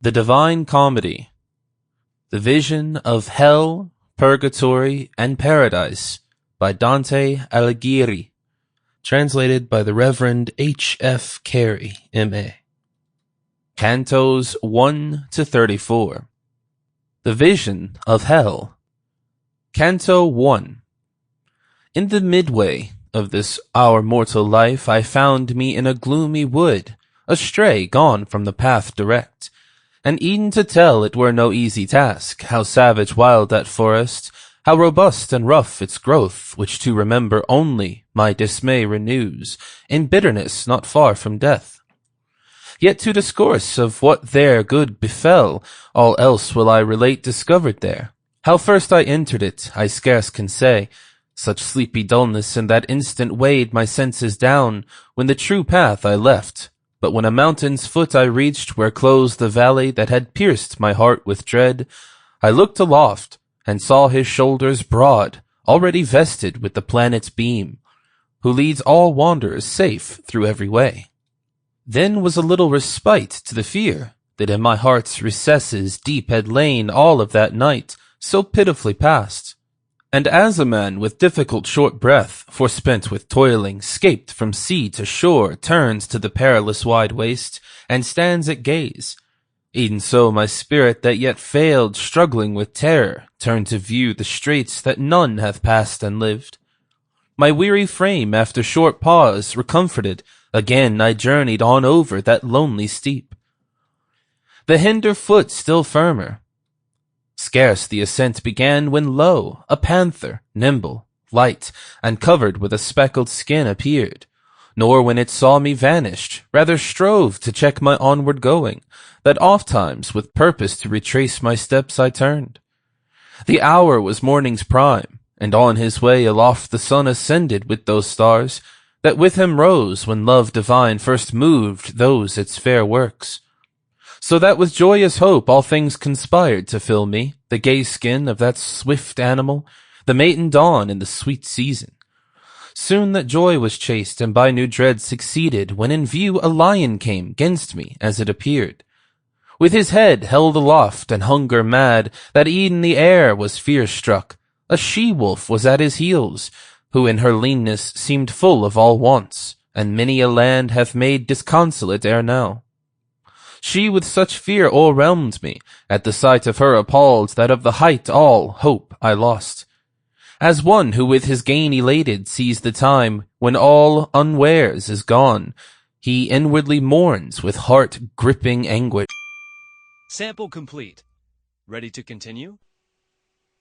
The Divine Comedy, The Vision of Hell, Purgatory, and Paradise by Dante Alighieri, translated by the Reverend H. F. Carey, M.A. Cantos 1 to 34. The Vision of Hell. Canto 1. In the midway of this our mortal life I found me in a gloomy wood, astray, gone from the path direct. And e'en to tell it were no easy task, how savage wild that forest, how robust and rough its growth, which to remember only my dismay renews, in bitterness not far from death. Yet to discourse of what there good befell, all else will I relate discovered there. How first I entered it, I scarce can say, such sleepy dullness in that instant weighed my senses down, when the true path I left. But when a mountain's foot I reached where closed the valley that had pierced my heart with dread, I looked aloft and saw his shoulders broad, already vested with the planet's beam, who leads all wanderers safe through every way. Then was a little respite to the fear that in my heart's recesses deep had lain all of that night, so pitifully past. And as a man with difficult short breath, forspent with toiling, scaped from sea to shore, turns to the perilous wide waste, and stands at gaze, e'en so my spirit that yet failed, struggling with terror, turned to view the straits that none hath passed and lived. My weary frame, after short pause, recomforted, again I journeyed on over that lonely steep. The hinder foot still firmer. Scarce the ascent began when lo, a panther, nimble, light, and covered with a speckled skin appeared, nor when it saw me vanished, rather strove to check my onward going, that ofttimes with purpose to retrace my steps I turned. The hour was morning's prime, and on his way aloft the sun ascended with those stars, that with him rose when love divine first moved those its fair works. So that with joyous hope all things conspired to fill me, the gay skin of that swift animal, the matin dawn in the sweet season. Soon that joy was chased, and by new dread succeeded, when in view a lion came 'gainst me, as it appeared. With his head held aloft, and hunger mad, that e'en the air was fear-struck, a she-wolf was at his heels, who in her leanness seemed full of all wants, and many a land hath made disconsolate ere now. She with such fear o'erwhelmed me, at the sight of her appalled, that of the height all hope I lost. As one who with his gain elated sees the time when all unwares is gone, he inwardly mourns with heart-gripping anguish. Sample complete. Ready to continue?